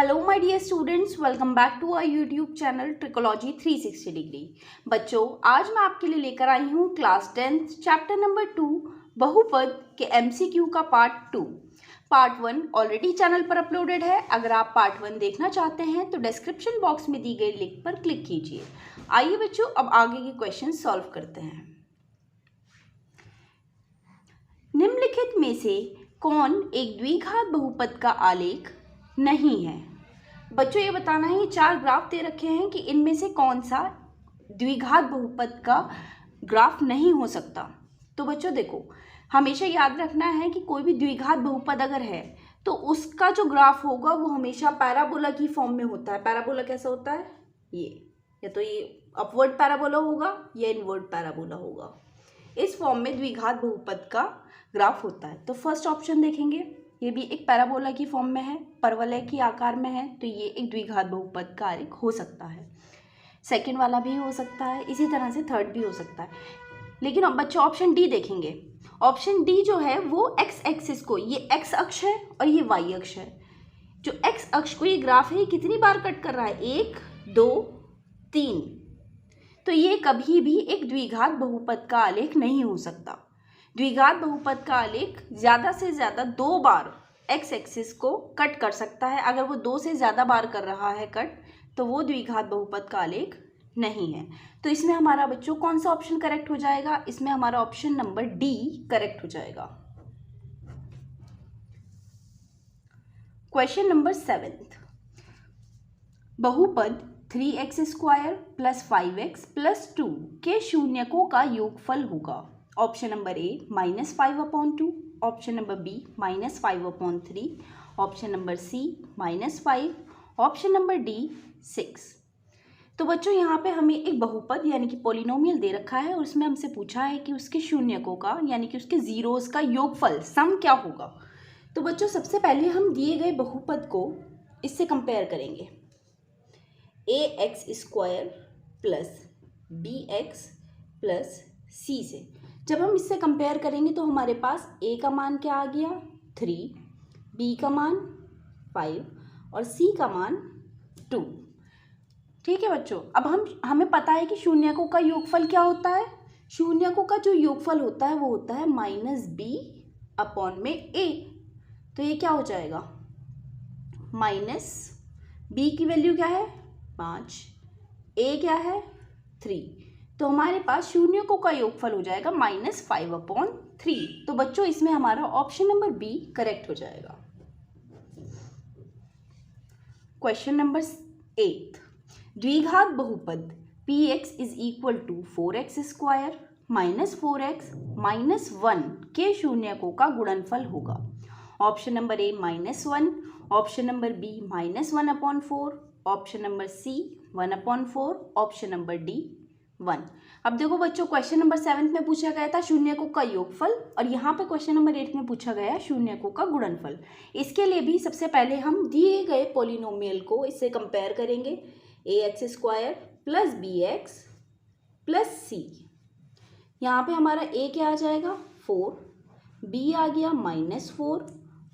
Hello my dear students, welcome back to our YouTube channel trickology 360 degree. बच्चों, आज मैं आपके लिए लेकर आई हूँ क्लास 10th चैप्टर नंबर 2 बहुपद के एमसीक्यू का पार्ट 2। पार्ट 1 ऑलरेडी चैनल पर अपलोडेड है। अगर आप पार्ट 1 देखना चाहते हैं तो डिस्क्रिप्शन बॉक्स में दी गई लिंक पर क्लिक कीजिए। आइए बच्चों, अब आगे के क्वेश्चन सॉल्व करते हैं। निम्नलिखित में से कौन एक द्विघात बहुपद का आलेख नहीं है? बच्चों, ये बताना है, 4 ग्राफ दे रखे हैं कि इनमें से कौन सा द्विघात बहुपद का ग्राफ नहीं हो सकता। तो बच्चों देखो, हमेशा याद रखना है कि कोई भी द्विघात बहुपद अगर है तो उसका जो ग्राफ होगा वो हमेशा पैराबोला की फॉर्म में होता है। पैराबोला कैसा होता है? ये या तो ये अपवर्ड पैराबोला होगा या इनवर्ड पैराबोला होगा। इस फॉर्म में द्विघात बहुपद का ग्राफ होता है। तो फर्स्ट ऑप्शन देखेंगे, ये भी एक पैराबोला की फॉर्म में है, परवलय की आकार में है, तो ये एक द्विघात बहुपद का आलेख हो सकता है। सेकंड वाला भी हो सकता है, इसी तरह से थर्ड भी हो सकता है। लेकिन अब बच्चों ऑप्शन डी देखेंगे। ऑप्शन डी जो है वो एक्स एक्सिस को, ये एक्स अक्ष है और ये वाई अक्ष है। जो एक्स अक्ष को ये ग्राफ है, ये कितनी बार कट कर रहा है? 1 2 3। तो ये कभी भी एक द्विघात बहुपद का आलेख नहीं हो सकता। द्विघात बहुपद का आलेख ज़्यादा से ज़्यादा 2 बार एक्स एक्सिस को कट कर सकता है। अगर वो 2 से ज़्यादा बार कर रहा है कट, तो वो द्विघात बहुपद का आलेख नहीं है। तो इसमें हमारा बच्चों कौन सा ऑप्शन करेक्ट हो जाएगा? इसमें हमारा ऑप्शन नंबर डी करेक्ट हो जाएगा। क्वेश्चन नंबर 7, बहुपद 3x² + 5x + 2 के शून्यकों का योगफल होगा। Option number A -5/2, option number B -5/3, option number C -5, option number D 6। तो बच्चों यहाँ पे हमें एक बहुपद यानी कि पॉलिनोमियल दे रखा है और उसमें हमसे पूछा है कि उसके शून्यकों का यानी कि उसके जीरोस का योगफल सम क्या होगा। तो बच्चों सबसे पहले हम दिए गए बहुपद को इससे कंपेयर करेंगे, ax² + bx + c से। जब हम इससे कंपेयर करेंगे तो हमारे पास a का मान क्या आ गया? 3, b का मान 5 और c का मान 2। ठीक है बच्चों, अब हमें पता है कि शून्यकों का योगफल क्या होता है। शून्यकों का जो योगफल होता है वो होता है -b/a। तो ये क्या हो जाएगा? -b की वैल्यू क्या है? 5, a क्या है? 3। तो हमारे पास शून्यकों का योगफल हो जाएगा -5/3। तो बच्चों इसमें हमारा ऑप्शन नंबर बी करेक्ट हो जाएगा। क्वेश्चन नंबर 8, द्विघात बहुपद px = 4x² - 4x - 1 के शून्यकों का गुणनफल होगा। Option number A -1, option number B -1/4, option number C 1/4, option number D 1। अब देखो बच्चों, क्वेश्चन नंबर 7 में पूछा गया था शून्यकों का योगफल और यहाँ पे क्वेश्चन नंबर 8 में पूछा गया शून्यकों का गुणनफल। इसके लिए भी सबसे पहले हम दिए गए पॉलिनोमियल को इससे कंपेयर करेंगे, ax² + bx + c। यहाँ पे हमारा a क्या आ जाएगा? 4, b आ गया -4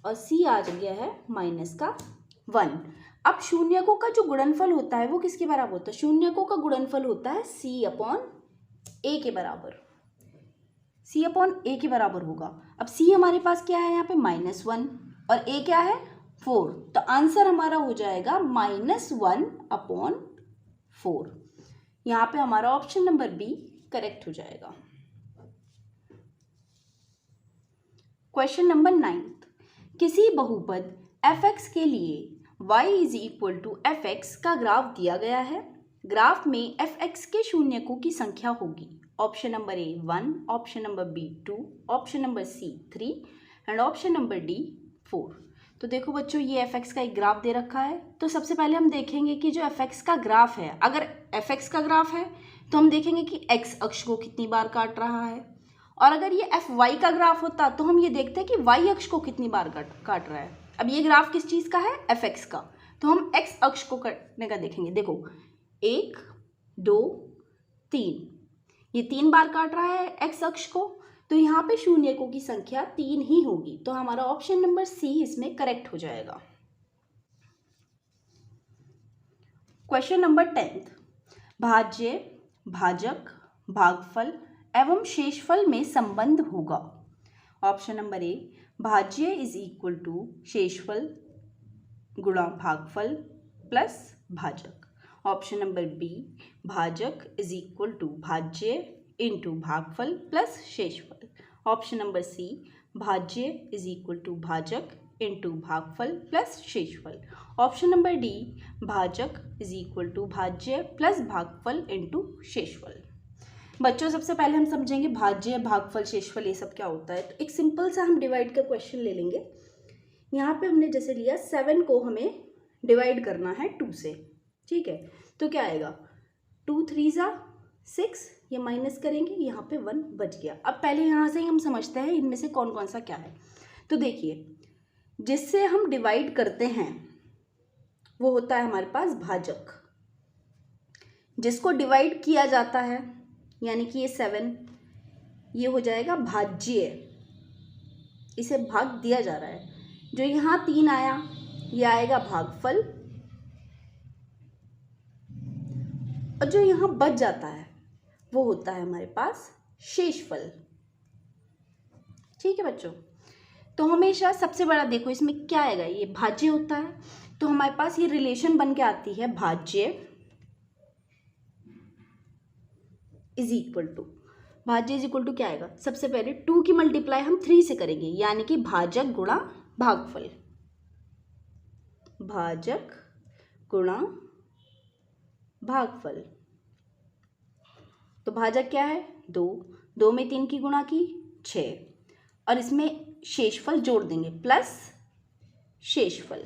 और c आ गया है -1। अब शून्यकों का जो गुणनफल होता है वो किसके बराबर होता है? शून्यकों का गुणनफल होता है c/a के बराबर। c/a के बराबर होगा। अब c हमारे पास क्या है यहाँ पे? -1 और a क्या है? 4। तो आंसर हमारा हो जाएगा -1/4। यहाँ पे हमारा ऑप्शन नंबर बी करेक्ट हो जाएगा। क्वेश्चन नंबर 9, किसी बहुपद f(x) के लिए y = f(x) का ग्राफ दिया गया है। ग्राफ में f(x) के शून्यकों की संख्या होगी। Option number A 1, option number B 2, option number C 3 and option number D 4। तो देखो बच्चों, ये f(x) का एक ग्राफ दे रखा है। तो सबसे पहले हम देखेंगे कि जो f(x) का ग्राफ है, अगर f(x) का ग्राफ है तो हम देखेंगे कि x अक्ष को कितनी बार काट रहा है, और अगर ये fy का ग्राफ होता तो हम ये देखते हैं कि y अक्ष को कितनी बार काट रहा है। अब ये ग्राफ किस चीज़ का है? fx का। तो हम x अक्ष को काटने का देखेंगे। देखो 1 2 3, ये 3 बार काट रहा है x अक्ष को, तो यहाँ पे शून्यकों की संख्या 3 ही होगी। तो हमारा ऑप्शन नंबर सी इसमें करेक्ट हो जाएगा। क्वेश्चन नंबर 10th, भाज्य, भाजक, भागफल एवं शेषफल में संबंध होगा। ऑप्शन नंबर ए, भाज्य इज इक्वल टू शेषफल गुणा भागफल प्लस भाजक। ऑप्शन नंबर बी, भाजक इज इक्वल टू भाज्य इंटू भागफल प्लस शेषफल। ऑप्शन नंबर सी, भाज्य इज इक्वल टू भाजक इंटू भागफल प्लस शेषफल। ऑप्शन नंबर डी, भाजक इज इक्वल टू भाज्य प्लस भागफल इंटू शेषफल। बच्चों सबसे पहले हम समझेंगे भाज्य, भागफल, शेषफल ये सब क्या होता है। तो एक सिंपल सा हम डिवाइड का क्वेश्चन ले लेंगे। यहाँ पे हमने जैसे लिया 7 को हमें डिवाइड करना है 2 से, ठीक है। तो क्या आएगा, 2 3 ज़ा 6, ये माइनस करेंगे, यहाँ पे 1 बच गया। अब पहले यहाँ से ही हम समझते हैं इनमें से कौन कौन सा क्या है। तो देखिए, जिससे हम डिवाइड करते हैं वो होता है हमारे पास भाजक। जिसको डिवाइड किया जाता है यानी कि ये 7, ये हो जाएगा भाज्य, इसे भाग दिया जा रहा है। जो यहाँ 3 आया ये आएगा भागफल, और जो यहाँ बच जाता है वो होता है हमारे पास शेषफल। ठीक है बच्चों, तो हमेशा सबसे बड़ा देखो इसमें क्या आएगा, ये भाज्य होता है तो हमारे पास ये रिलेशन बन के आती है, भाज्य इज इक्वल टू, भाज्य इज इक्वल टू क्या आएगा, सबसे पहले 2 की मल्टीप्लाई हम 3 से करेंगे यानी कि भाजक गुणा भागफल, भाजक गुणा भागफल। तो भाजक क्या है 2, 2 में 3 की गुणा की 6, और इसमें शेषफल जोड़ देंगे प्लस शेषफल,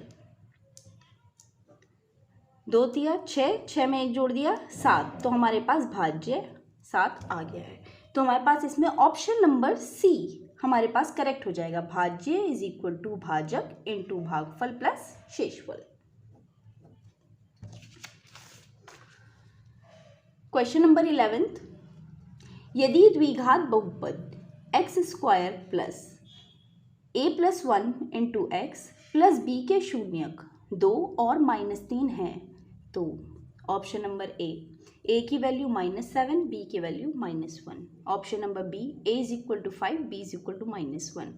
2 तिया 6, 6 में 1 जोड़ दिया 7, तो हमारे पास भाज्य 7 आ गया है। तो हमारे पास इसमें ऑप्शन नंबर सी हमारे पास करेक्ट हो जाएगा, भाज्य इज इक्वल टू भाजक इंटू भागफल प्लस शेषफल। क्वेश्चन नंबर 11th, यदि द्विघात बहुपद x square plus a plus 1 into x plus b के शून्यक 2 और -3 हैं तो ऑप्शन नंबर ए की वैल्यू -7, बी की value -1। Option number B, A is equal to 5, B is equal to -1।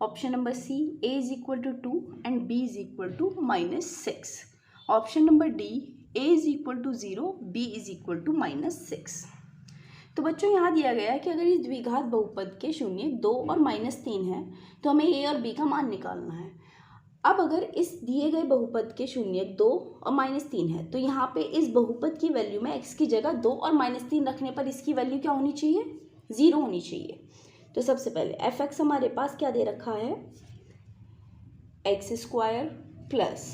Option number C, A is equal to 2 and B is equal to -6। Option number D, A is equal to 0, B is equal to -6। तो बच्चों यहाँ दिया गया है कि अगर इस द्विघात बहुपद के शून्य 2 और -3 है तो हमें ए और बी का मान निकालना है। अब अगर इस दिए गए बहुपद के शून्य 2 और -3 है तो यहाँ पे इस बहुपद की वैल्यू में x की जगह 2 और -3 रखने पर इसकी वैल्यू क्या होनी चाहिए, 0 होनी चाहिए। तो सबसे पहले f(x) हमारे पास क्या दे रखा है, x² plus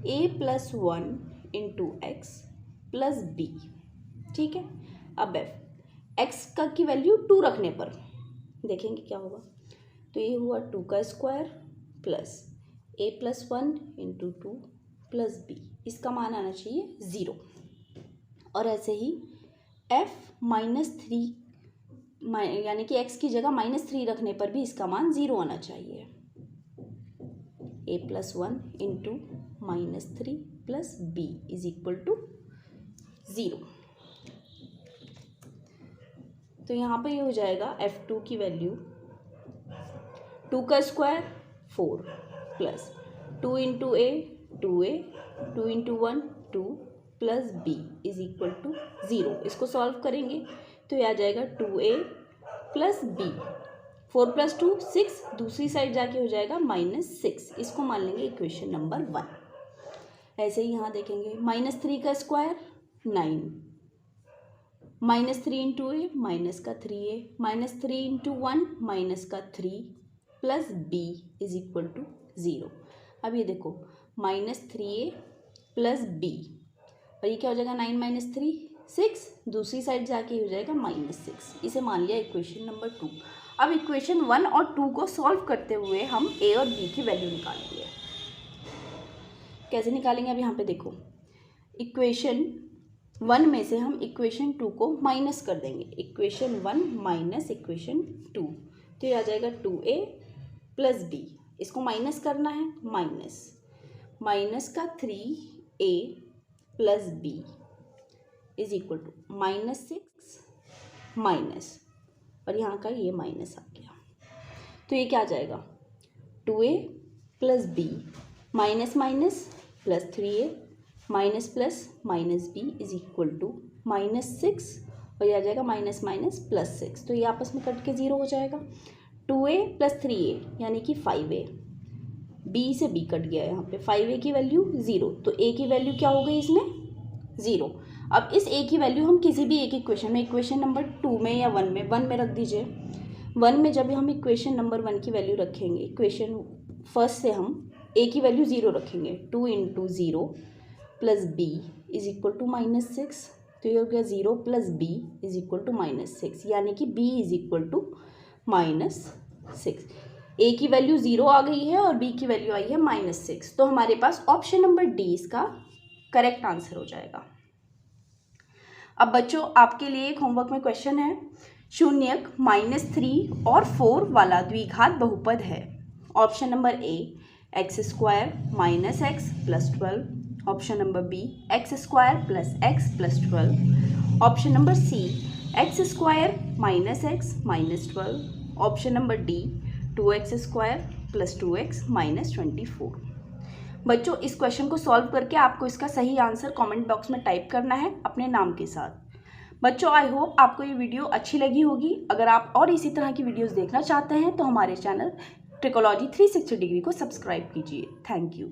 a plus 1 into x plus B. ठीक है, अब x का की वैल्यू 2 रखने पर देखेंगे क्या होगा। तो ये हुआ 2 का square plus a plus 1 into 2 plus B, इसका मान आना चाहिए 0। और ऐसे ही f -3 यानी कि x की जगह -3 रखने पर भी इसका मान 0 आना चाहिए। a plus 1 into -3 plus B is equal to 0। तो यहाँ पे ये हो जाएगा f2 की वैल्यू 2 का square 4 plus 2 into A 2a, 2 into 1 2 plus B is equal to 0। इसको सॉल्व करेंगे तो ये आ जाएगा 2a प्लस बी, 4 प्लस 2 6, दूसरी साइड जाके हो जाएगा -6। इसको मान लेंगे इक्वेशन नंबर 1। ऐसे ही यहाँ देखेंगे -3 का स्क्वायर 9, -3 इंटू ए माइनस का 3a, -3 इंटू 1 माइनस का 3 plus B is equal to 0। अब ये देखो -3a प्लस बी, और ये क्या हो जाएगा 9 - 3 6, दूसरी साइड जाके हो जाएगा -6। इसे मान लिया इक्वेशन नंबर 2। अब इक्वेशन 1 और 2 को सॉल्व करते हुए हम a और b की वैल्यू निकालेंगे। कैसे निकालेंगे, अब यहाँ पे देखो इक्वेशन 1 में से हम इक्वेशन 2 को माइनस कर देंगे, इक्वेशन 1 माइनस इक्वेशन 2, तो ये आ जाएगा 2a प्लस b। इसको माइनस करना है, माइनस का 3a plus B is equal to -6 minus, और यहाँ का ये माइनस आ गया, तो ये क्या आ जाएगा 2a plus B minus minus plus 3a minus plus minus B is equal to -6, और ये आ जाएगा माइनस माइनस प्लस 6, तो ये आपस में कट के 0 हो जाएगा। 2a प्लस 3a यानी कि 5a, b से b कट गया है यहाँ पे, 5a की वैल्यू 0, तो a की वैल्यू क्या हो गई इसमें 0। अब इस a की वैल्यू हम किसी भी एक इक्वेशन में, इक्वेशन नंबर 2 में या 1 में रख दीजिए। 1 में जब हम इक्वेशन नंबर 1 की वैल्यू रखेंगे, इक्वेशन फर्स्ट से हम a की वैल्यू 0 रखेंगे, 2 × 0 plus b is equal to -6, तो ये हो गया 0 plus b is equal to -6, यानी कि b is equal to -6। a की वैल्यू 0 आ गई है और b की वैल्यू आई है -6, तो हमारे पास ऑप्शन नंबर डी इसका करेक्ट आंसर हो जाएगा। अब बच्चों आपके लिए एक होमवर्क में क्वेश्चन है, शून्यक -3 और 4 वाला द्विघात बहुपद है। Option number A x² - x + 12, option number B x² + x + 12, option number C x² - x - 12, option number D 2x² + 2x - 24। बच्चों इस क्वेश्चन को सॉल्व करके आपको इसका सही आंसर कमेंट बॉक्स में टाइप करना है अपने नाम के साथ। बच्चों आई होप आपको ये वीडियो अच्छी लगी होगी। अगर आप और इसी तरह की वीडियोस देखना चाहते हैं तो हमारे चैनल ट्रिकोलॉजी 360 डिग्री को सब्सक्राइब कीजिए। Thank you.